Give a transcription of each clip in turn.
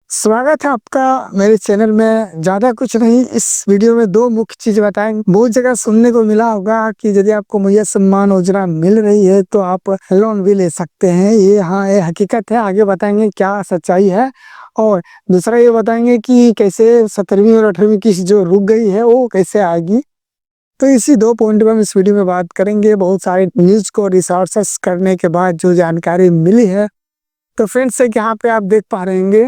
स्वागत है आपका मेरे चैनल में। ज़्यादा कुछ नहीं, इस वीडियो में 2 मुख्य चीज़ बताएँगे। बहुत जगह सुनने को मिला होगा कि यदि आपको मैया सम्मान योजना मिल रही है तो आप लोन भी ले सकते हैं। ये हकीकत है। आगे बताएँगे क्या सच्चाई है, और दूसरा ये बताएँगे कि कैसे 17वीं और 18वीं किस्त जो रुक गई है वो कैसे आएगी। तो इसी 2 पॉइंट पे हम इस वीडियो में बात करेंगे। बहुत सारे न्यूज़ को रिसर्चेस करने के बाद जो जानकारी मिली है, तो फ्रेंड्स एक यहाँ पे आप देख पा रहे होंगे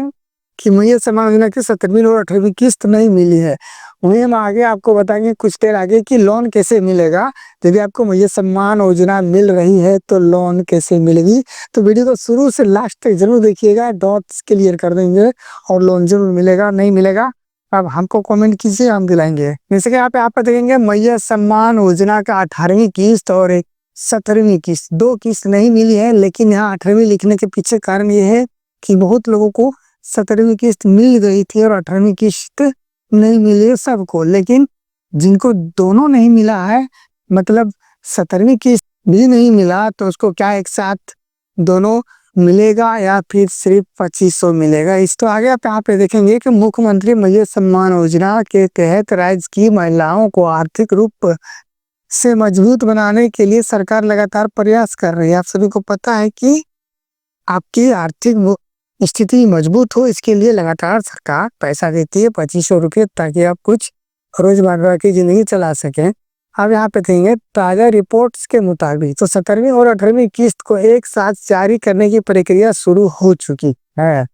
कि मैया सम्मान योजना की 17वीं और 18वीं किस्त नहीं मिली है। वहीं हम आगे आपको बताएँगे कुछ देर आगे कि लोन कैसे मिलेगा। यदि आपको मैया सम्मान योजना मिल रही है तो लोन कैसे मिलेगी। तो वीडियो को शुरू से लास्ट तक ज़रूर देखिएगा, डॉट्स क्लियर कर देंगे और लोन ज़रूर मिलेगा, नहीं मिलेगा अब हमको कमेंट कीजिए, हम दिलाएँगे। जैसे कि यहाँ पे आप देखेंगे मैया सम्मान योजना का 18वीं किस्त और एक 17वीं किस्त, 2 किस्त नहीं मिली है। लेकिन यहाँ 18वीं लिखने के पीछे कारण ये है कि बहुत लोगों को 17वीं किस्त मिल गई थी और 18वीं किस्त नहीं मिली है सबको। लेकिन जिनको दोनों नहीं मिला है, मतलब 17वीं किस्त भी नहीं मिला, तो उसको क्या एक साथ दोनों मिलेगा या फिर सिर्फ 2500 मिलेगा। इस तो आगे आप यहाँ पे देखेंगे कि मुख्यमंत्री मैया सम्मान योजना के तहत राज्य की महिलाओं को आर्थिक रूप से मजबूत बनाने के लिए सरकार लगातार प्रयास कर रही है। आप सभी को पता है कि आपकी आर्थिक स्थिति मजबूत हो, इसके लिए लगातार सरकार पैसा देती है 2500 रुपये, ताकि आप कुछ रोजमर्रा की जिंदगी चला सकें। अब यहाँ पे देखेंगे ताजा रिपोर्ट्स के मुताबिक तो 17वीं और 18वीं किस्त को एक साथ जारी करने की प्रक्रिया शुरू हो चुकी है।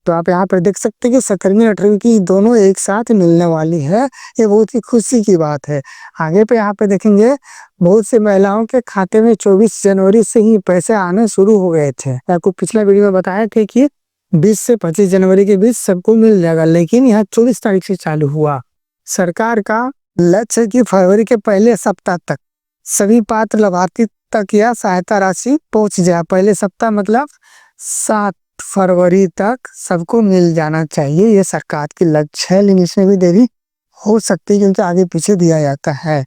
तो आप यहाँ पर देख सकते हैं कि 17वीं 18वीं की दोनों एक साथ मिलने वाली है। ये बहुत ही खुशी की बात है। आगे पे यहाँ पे देखेंगे बहुत सी महिलाओं के खाते में 24 जनवरी से ही पैसे आने शुरू हो गए थे। आपको पिछला वीडियो में बताया थे कि 20 से 25 जनवरी के बीच सबको मिल जाएगा, लेकिन यहाँ 24 तारीख से चालू हुआ। सरकार का लक्ष्य है कि फरवरी के पहले सप्ताह तक सभी पात्र लाभार्थी तक यह सहायता राशि पहुंच जाए। पहले सप्ताह मतलब 7 फरवरी तक सबको मिल जाना चाहिए, ये सरकार की लक्ष्य है। लेकिन इसमें भी देरी हो सकती है क्योंकि आगे पीछे दिया जाता है।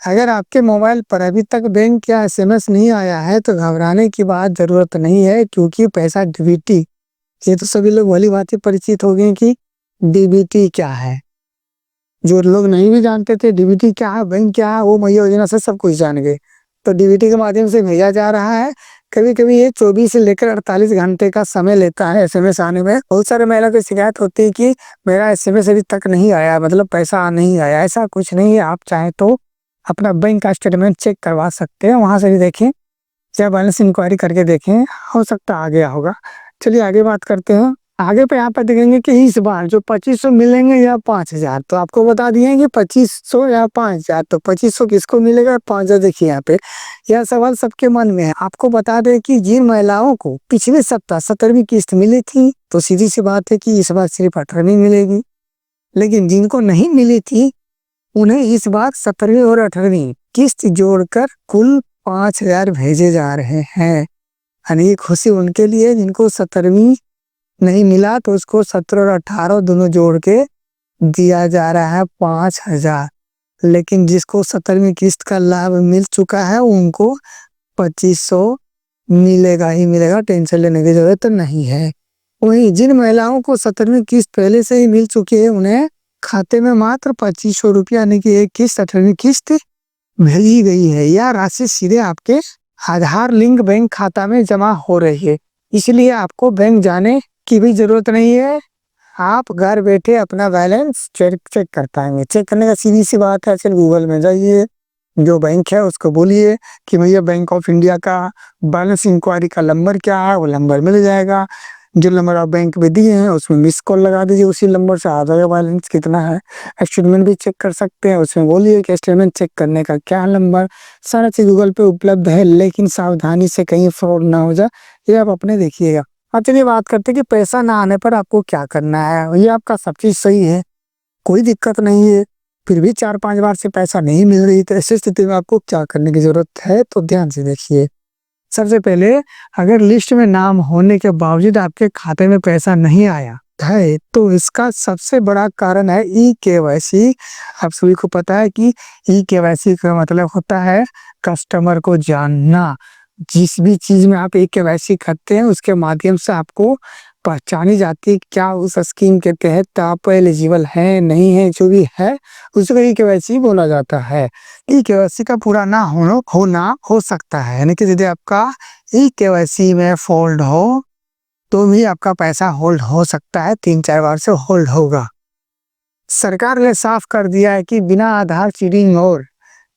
अगर आपके मोबाइल पर अभी तक बैंक या एसएमएस नहीं आया है तो घबराने की बात जरूरत नहीं है, क्योंकि पैसा डीबीटी, ये तो सभी लोग भली भांति परिचित हो गए कि डीबीटी क्या है। जो लोग नहीं भी जानते थे डीबीटी क्या है, बैंक क्या है, वो मैया योजना से सब कुछ जान गए। तो डीबीटी के माध्यम से भेजा जा रहा है। कभी कभी ये 24 से लेकर 48 घंटे का समय लेता है एसएमएस आने में। बहुत सारे महिला को शिकायत होती है कि मेरा एसएमएस अभी तक नहीं आया, मतलब पैसा नहीं आया। ऐसा कुछ नहीं है। आप चाहे तो अपना बैंक का स्टेटमेंट चेक करवा सकते हैं, वहां से भी देखें, चाहे बैलेंस इंक्वायरी करके देखें, हो सकता आ गया होगा। चलिए आगे बात करते हैं। आगे पे यहाँ पर देखेंगे कि इस बार जो 2500 मिलेंगे या 5000, तो आपको बता दिए कि 2500 या 5000। तो 2500 किसको मिलेगा, 5000। देखिए यहाँ पे यह सवाल सबके मन में है। आपको बता दें कि जिन महिलाओं को पिछले सप्ताह 17वीं किस्त मिली थी, तो सीधी सी बात है कि इस बार सिर्फ 18वीं मिलेगी। लेकिन जिनको नहीं मिली थी उन्हें इस बार 17वीं और 18वीं किस्त जोड़कर कुल 5000 भेजे जा रहे हैं। यानी ये खुशी उनके लिए जिनको 17वीं नहीं मिला, तो उसको 17 और 18 दोनों जोड़ के दिया जा रहा है 5000। लेकिन जिसको 17वीं किस्त का लाभ मिल चुका है उनको 2500 मिलेगा ही मिलेगा, टेंशन लेने की जरूरत नहीं है। वहीं जिन महिलाओं को 17वीं किस्त पहले से ही मिल चुकी है उन्हें खाते में मात्र 2500 रुपया यानी कि एक किस्त 18वीं किस्त भेजी गई है। यह राशि सीधे आपके आधार लिंक बैंक खाता में जमा हो रही है, इसलिए आपको बैंक जाने की भी जरूरत नहीं है। आप घर बैठे अपना बैलेंस चेक कर पाएंगे। चेक करने का सीधी सी बात है, चल गूगल में जाइए, जो बैंक है उसको बोलिए कि भैया बैंक ऑफ इंडिया का बैलेंस इंक्वायरी का नंबर क्या है, वो नंबर मिल जाएगा। जो नंबर आप बैंक में दिए हैं उसमें मिस कॉल लगा दीजिए, उसी नंबर से आ जाएगा बैलेंस कितना है। स्टेटमेंट भी चेक कर सकते हैं, उसमें बोलिए कि स्टेटमेंट चेक करने का क्या नंबर। सारा चीज गूगल पे उपलब्ध है, लेकिन सावधानी से कहीं फ्रॉड ना हो जाए, ये आप अपने देखिएगा। अब चलिए बात करते हैं कि पैसा ना आने पर आपको क्या करना है। ये आपका सब चीज सही है, कोई दिक्कत नहीं है, फिर भी 4-5 बार से पैसा नहीं मिल रही, तो ऐसी स्थिति में आपको क्या करने की जरूरत है, तो ध्यान से देखिए। सबसे पहले अगर लिस्ट में नाम होने के बावजूद आपके खाते में पैसा नहीं आया है, तो इसका सबसे बड़ा कारण है ई केवाईसी। आप सभी को पता है कि ई केवाईसी का मतलब होता है कस्टमर को जानना। जिस भी चीज में आप ई केवाईसी करते हैं उसके माध्यम से आपको पहचानी जाती है क्या उस स्कीम के तहत आप एलिजिबल हैं नहीं है, जो भी है उसको ई केवाईसी बोला जाता है। ई केवाईसी का पूरा ना होना हो सकता है, यानी कि यदि आपका ई केवाईसी में फॉल्ट हो तो भी आपका पैसा होल्ड हो सकता है, 3-4 बार से होल्ड होगा। सरकार ने साफ कर दिया है कि बिना आधार चीटिंग और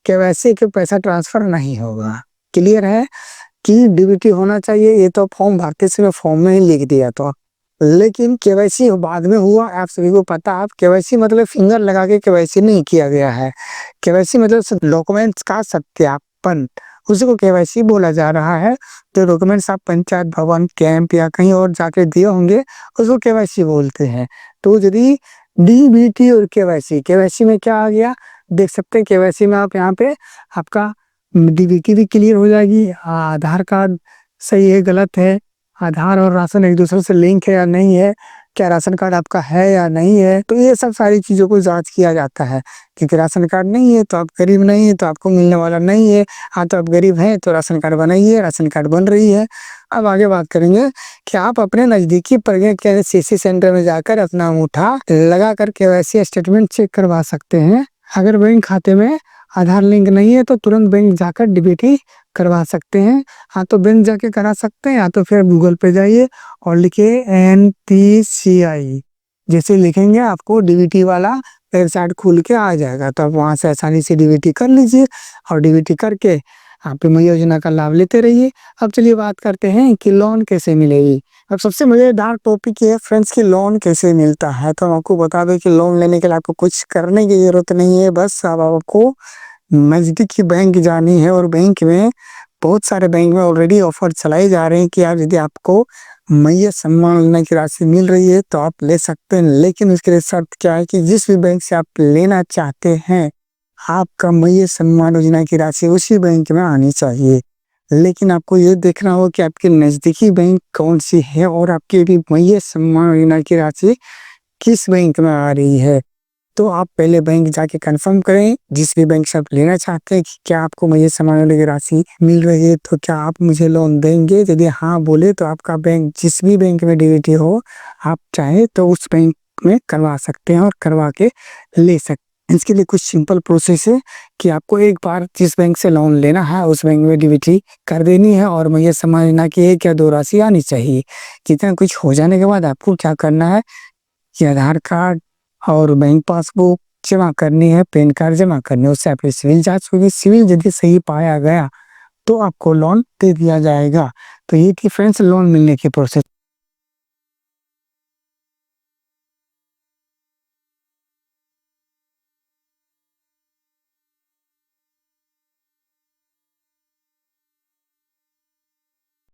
केवाईसी के पैसा ट्रांसफर नहीं होगा। क्लियर है कि डीबीटी होना चाहिए, ये तो फॉर्म भरते समय फॉर्म में ही लिख दिया था। लेकिन केवाईसी बाद में हुआ, आप सभी को पता है। केवाईसी मतलब फिंगर लगा के केवाईसी नहीं किया गया है। केवाईसी मतलब डॉक्यूमेंट्स का सत्यापन, उसी को केवाईसी बोला जा रहा है। जो डॉक्यूमेंट्स आप पंचायत भवन, कैंप या कहीं और जाके दिए होंगे उसको केवाईसी बोलते हैं। तो यदि डीबीटी और केवाईसी में क्या आ गया, देख सकते हैं। केवाईसी में आप यहाँ पे आपका डीबीटी भी क्लियर हो जाएगी, आधार कार्ड सही है गलत है, आधार और राशन एक दूसरे से लिंक है या नहीं है, क्या राशन कार्ड आपका है या नहीं है, तो ये सब सारी चीज़ों को जांच किया जाता है। क्योंकि राशन कार्ड नहीं है तो आप गरीब नहीं है, तो आपको मिलने वाला नहीं है। हाँ, तो आप गरीब हैं तो राशन कार्ड बनाइए, राशन कार्ड बन रही है। अब आगे बात करेंगे कि आप अपने नज़दीकी प्रज्ञा सीसी सेंटर में जाकर अपना अंगूठा लगा कर केवाईसी स्टेटमेंट चेक करवा सकते हैं। अगर बैंक खाते में आधार लिंक नहीं है तो तुरंत बैंक जाकर डीबीटी करवा सकते हैं। हाँ, तो बैंक जाके करा सकते हैं, या तो फिर गूगल पे जाइए और लिखिए NPCI। जैसे लिखेंगे आपको डीबीटी वाला वेबसाइट खुल के आ जाएगा, तो आप वहाँ से आसानी से डीबीटी कर लीजिए और डीबीटी करके आप योजना का लाभ लेते रहिए। अब चलिए बात करते हैं कि लोन कैसे मिलेगी। अब सबसे मजेदार टॉपिक ये है फ्रेंड्स कि लोन कैसे मिलता है। तो हम आपको बता दें कि लोन लेने के लिए आपको कुछ करने की जरूरत नहीं है, बस अब आपको नजदीकी बैंक जानी है। और बैंक में बहुत सारे बैंक में ऑलरेडी ऑफर चलाए जा रहे हैं कि आप यदि आपको मैया सम्मान योजना की राशि मिल रही है तो आप ले सकते हैं। लेकिन उसके लिए शर्त क्या है कि जिस भी बैंक से आप लेना चाहते हैं, आपका मैया सम्मान योजना की राशि उसी बैंक में आनी चाहिए। लेकिन आपको ये देखना होगा कि आपके नजदीकी बैंक कौन सी है और आपकी भी मैया सम्मान योजना की राशि किस बैंक में आ रही है। तो आप पहले बैंक जाके कंफर्म करें, जिस भी बैंक से आप लेना चाहते हैं, कि क्या आपको मैया सम्मान योजना की राशि मिल रही है, तो क्या आप मुझे लोन देंगे। यदि हाँ बोले तो आपका बैंक जिस भी बैंक में डीबीटी हो, आप चाहे तो उस बैंक में करवा सकते हैं और करवा के ले सकते हैं। इसके लिए कुछ सिंपल प्रोसेस है कि आपको एक बार जिस बैंक से लोन लेना है उस बैंक में डीबीटी कर देनी है और मैया सम्मान योजना की एक या दो राशि आनी चाहिए। जितना कुछ हो जाने के बाद आपको क्या करना है कि आधार कार्ड और बैंक पासबुक जमा करनी है, पैन कार्ड जमा करनी है, उससे आपकी सिविल जांच होगी। सिविल यदि सही पाया गया तो आपको लोन दे दिया जाएगा। तो ये थी फ्रेंड्स लोन मिलने की प्रोसेस।